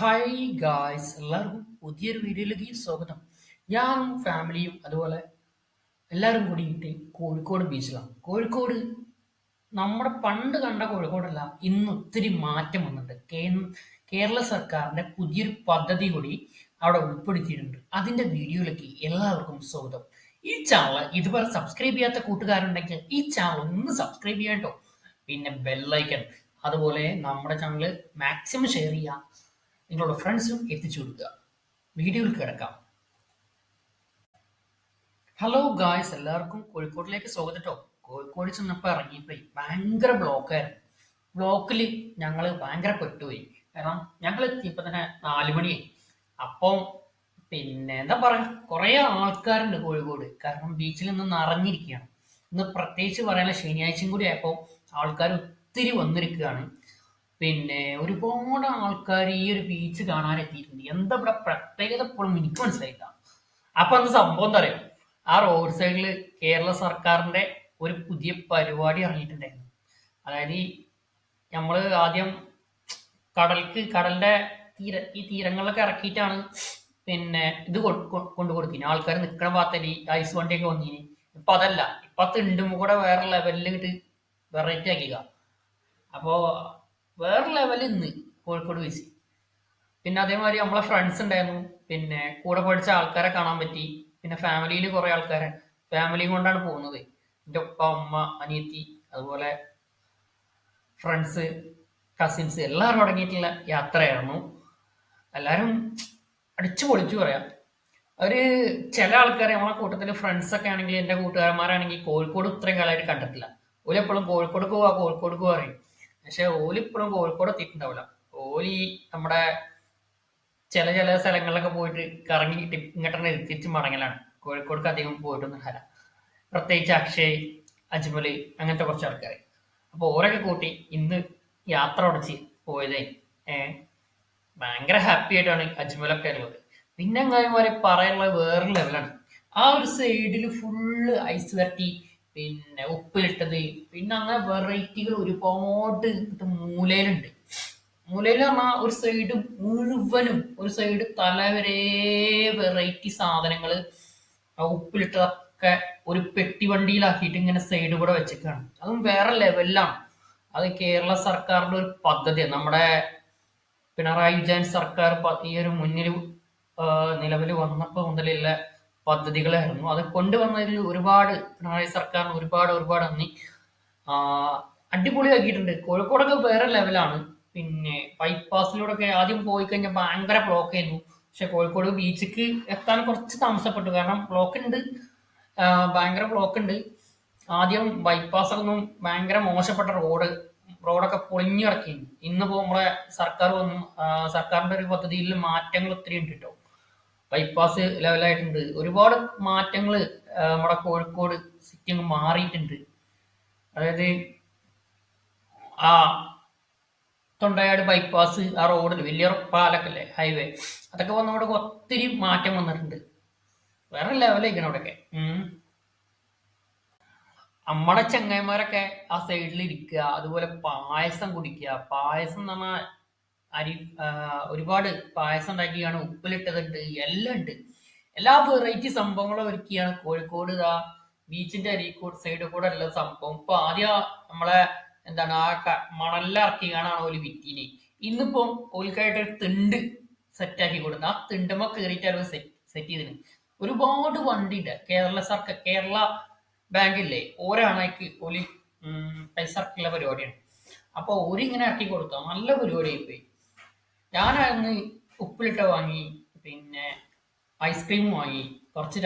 Hi guys എല്ലാവർക്കും പുതിയൊരു വീഡിയോയിലേക്ക് സ്വാഗതം. ഞാനും ഫാമിലിയും അതുപോലെ എല്ലാവരും കൂടിയിട്ട് കോഴിക്കോട് ബീച്ചിലാണ്. കോഴിക്കോട് നമ്മുടെ പണ്ട് കണ്ട കോഴിക്കോടല്ല, ഇന്ന് ഒത്തിരി മാറ്റം വന്നിട്ടുണ്ട്. കേരള സർക്കാരിന്റെ പുതിയൊരു പദ്ധതി കൂടി അവിടെ ഉൾപ്പെടുത്തിയിട്ടുണ്ട്. അതിന്റെ വീഡിയോയിലേക്ക് എല്ലാവർക്കും സ്വാഗതം. ഈ ചാനൽ ഇതുവരെ സബ്സ്ക്രൈബ് ചെയ്യാത്ത കൂട്ടുകാരുണ്ടെങ്കിൽ ഈ ചാനൽ ഒന്ന് സബ്സ്ക്രൈബ് ചെയ്യാൻ കേട്ടോ. പിന്നെ ബെല്ലൈക്കൺ, അതുപോലെ നമ്മുടെ ചാനൽ മാക്സിമം ഷെയർ ചെയ്യുക, നിങ്ങളുടെ ഫ്രണ്ട്സിനും എത്തിച്ചു കൊടുക്കുക. വീഡിയോയിൽ കിടക്കാം. ഹലോ ഗായ്സ്, എല്ലാവർക്കും കോഴിക്കോട്ടിലേക്ക് സ്വാഗതം കേട്ടോ. കോഴിക്കോട് ചെന്നപ്പോൾ ഇറങ്ങിയപ്പോഴേ ഭയങ്കര ബ്ലോക്കായിരുന്നു. ബ്ലോക്കിൽ ഞങ്ങൾ ഭയങ്കര പെട്ടുപോയി. കാരണം ഞങ്ങൾ എത്തിയപ്പോൾ തന്നെ 4 മണിയായി. അപ്പം പിന്നെ എന്താ പറയാ, കുറേ ആൾക്കാരുണ്ട് കോഴിക്കോട്. കാരണം ബീച്ചിൽ നിന്ന് നിറഞ്ഞിരിക്കുകയാണ്. ഇന്ന് പ്രത്യേകിച്ച് പറയാനുള്ള ശനിയാഴ്ചയും കൂടി ആയപ്പോൾ ആൾക്കാർ ഒത്തിരി വന്നിരിക്കുകയാണ്. പിന്നെ ഒരുപാട് ആൾക്കാർ ഈ ഒരു ബീച്ച് കാണാൻ എത്തിയിട്ടുണ്ട്. എന്താ ഇവിടെ പ്രത്യേകത ഇപ്പോഴും എനിക്ക് മനസ്സിലായില്ല. അപ്പൊ എന്ത് സംഭവം എന്താ അറിയോ, ആ റോഡ് സൈഡിൽ കേരള സർക്കാരിന്റെ ഒരു പുതിയ പരിപാടി ഇറങ്ങിയിട്ടുണ്ടായിരുന്നു. അതായത് നമ്മള് ആദ്യം കടലിന്റെ ഈ തീരങ്ങളിലൊക്കെ ഇറക്കിയിട്ടാണ് പിന്നെ ഇത് കൊണ്ടു കൊടുത്തിന്. ആൾക്കാർ നിൽക്കണ ഭാഗത്തല്ലേ ഈ ഐസ് വണ്ടിയൊക്കെ വന്നിന്. ഇപ്പൊ അതല്ല, ഇപ്പൊ തിണ്ടും കൂടെ വേറെ ലെവലിൽ ഇട്ട് വെറൈറ്റി ആക്കിയ. അപ്പോ വേറെ ലെവലിൽ ഇന്ന് കോഴിക്കോട് ബീച്ച്. പിന്നെ അതേമാതിരി നമ്മളെ ഫ്രണ്ട്സ് ഉണ്ടായിരുന്നു. പിന്നെ കൂടെ പഠിച്ച ആൾക്കാരെ കാണാൻ പറ്റി. പിന്നെ ഫാമിലിയിൽ കുറെ ആൾക്കാരെ, ഫാമിലിയും കൊണ്ടാണ് പോകുന്നത്. എൻ്റെ ഉപ്പ, ഉമ്മ, അനിയത്തി, അതുപോലെ ഫ്രണ്ട്സ്, കസിൻസ് എല്ലാവരും അടങ്ങിയിട്ടുള്ള യാത്രയായിരുന്നു. എല്ലാവരും അടിച്ചു പൊളിച്ചു പറയാം. അവര് ചില ആൾക്കാരെ നമ്മളെ കൂട്ടത്തിൽ ഫ്രണ്ട്സ് ഒക്കെ ആണെങ്കിൽ, എൻ്റെ കൂട്ടുകാരന്മാരാണെങ്കിൽ കോഴിക്കോട് ഇത്രയും കാലമായിട്ട് കണ്ടിട്ടില്ല. ഓലെപ്പോഴും കോഴിക്കോട് കോഴിക്കോട് പറയും. പക്ഷെ ഓലിപ്പോഴും കോഴിക്കോട് എത്തിയിട്ടുണ്ടാവില്ല. ഓലി നമ്മുടെ ചില സ്ഥലങ്ങളിലൊക്കെ പോയിട്ട് കറങ്ങിയിട്ട് ഇങ്ങോട്ട് തിരിച്ച് മടങ്ങലാണ്. കോഴിക്കോട് അധികം പോയിട്ടൊന്നുമില്ല. പ്രത്യേകിച്ച് അക്ഷയ്, അജ്മല്, അങ്ങനത്തെ കുറച്ച് ആൾക്കാർ. അപ്പോൾ ഓരൊക്കെ കൂട്ടി ഇന്ന് യാത്ര ഉടച്ച് പോയതേ. ഭയങ്കര ഹാപ്പി ആയിട്ടാണ് അജ്മലൊക്കെ ഉള്ളത്. പിന്നെ അങ്ങാതിമാരെ പറയാനുള്ളത് വേറെ ലെവലാണ്. ആ ഒരു സൈഡിൽ ഫുള്ള് ഐസ് വരട്ടി, പിന്നെ ഉപ്പിലിട്ടത്, പിന്നെ അങ്ങനെ വെറൈറ്റികൾ ഒരുപാട് മൂലയിലുണ്ട്. മൂലയിൽ പറഞ്ഞാൽ ഒരു സൈഡ് മുഴുവനും, ഒരു സൈഡ് തലവരെ വെറൈറ്റി സാധനങ്ങൾ ആ ഉപ്പിലിട്ടതൊക്കെ ഒരു പെട്ടി വണ്ടിയിലാക്കിയിട്ട് ഇങ്ങനെ സൈഡ് കൂടെ വെച്ചേക്കാണ്. അതും വേറെ ലെവലിലാണ്. അത് കേരള സർക്കാരിന്റെ ഒരു പദ്ധതിയാണ്. നമ്മുടെ പിണറായി വിജയൻ സർക്കാർ ഈ ഒരു മുന്നിൽ നിലവിൽ വന്നപ്പോൾ മുതലുള്ള പദ്ധതികളായിരുന്നു. അത് കൊണ്ടുവന്നതിൽ ഒരുപാട് പിണറായി സർക്കാരിന് ഒരുപാട് നന്ദി. അടിപൊളിയാക്കിയിട്ടുണ്ട്. കോഴിക്കോടൊക്കെ വേറെ ലെവലാണ്. പിന്നെ ബൈപ്പാസിലൂടെ ഒക്കെ ആദ്യം പോയി കഴിഞ്ഞാൽ ഭയങ്കര ബ്ലോക്ക് ആയിരുന്നു. പക്ഷെ കോഴിക്കോട് ബീച്ചിക്ക് എത്താൻ കുറച്ച് താമസപ്പെട്ടു. കാരണം ബ്ലോക്ക് ഉണ്ട്, ഭയങ്കര ബ്ലോക്ക് ഉണ്ട്. ആദ്യം ബൈപ്പാസ് ഒന്നും ഭയങ്കര മോശപ്പെട്ട റോഡൊക്കെ പൊളിഞ്ഞു കിടക്കുന്നു. ഇന്നിപ്പോ നമ്മളെ സർക്കാർ വന്നു, സർക്കാരിന്റെ ഒരു പദ്ധതിയിൽ മാറ്റങ്ങൾ ഒത്തിരി ഉണ്ട് കേട്ടോ. ബൈപ്പാസ് ലെവലായിട്ടുണ്ട്. ഒരുപാട് മാറ്റങ്ങൾ നമ്മുടെ കോഴിക്കോട് സിറ്റി മാറിയിട്ടുണ്ട്. അതായത് ആ തൊണ്ടയാട് ബൈപ്പാസ്, ആ റോഡിൽ വലിയ പാലൊക്കെ അല്ലേ, ഹൈവേ, അതൊക്കെ വന്നവിടെ ഒത്തിരി മാറ്റം വന്നിട്ടുണ്ട്. വേറെ ലെവലായിരിക്കണം അവിടെയൊക്കെ. നമ്മുടെ ചങ്ങായിമാരൊക്കെ ആ സൈഡിൽ ഇരിക്കുക, അതുപോലെ പായസം കുടിക്കുക. പായസം എന്ന് പറഞ്ഞാൽ അരി ഒരുപാട് പായസം ഉണ്ടാക്കിയാണ്, ഉപ്പിലിട്ടതുണ്ട്, എല്ലാം ഉണ്ട്. എല്ലാ വെറൈറ്റി സംഭവങ്ങളും ഒരുക്കിയാണ് കോഴിക്കോട് ആ ബീച്ചിന്റെ അരീക്കോട് സൈഡിൽ കൂടെ ഉള്ള സംഭവം. ഇപ്പൊ ആദ്യം നമ്മളെ എന്താണ് മണലിറക്കിയാണ് ഓല് വിറ്റീന്. ഇന്നിപ്പം ഓൽക്കായിട്ട് ഒരു തിണ്ട് സെറ്റാക്കി കൊടുക്കുന്നത്. ആ തിണ്ടുമ്പോ കയറിയിട്ടാണ് സെറ്റ് ചെയ്തിന്. ഒരുപാട് വണ്ടിയുണ്ട്. കേരള ബാങ്കില്ലേ, ഓരാണേക്ക് ഓലി പൈസ ഇറക്കിയുള്ള പരിപാടിയാണ്. അപ്പൊ ഓരിങ്ങനെ ഇറക്കി കൊടുത്താൽ നല്ല പരിപാടിയായി പോയി. ഞാനന്ന് ഉപ്പിലിട്ട വാങ്ങി, പിന്നെ ഐസ്ക്രീം വാങ്ങി, കുറച്ച്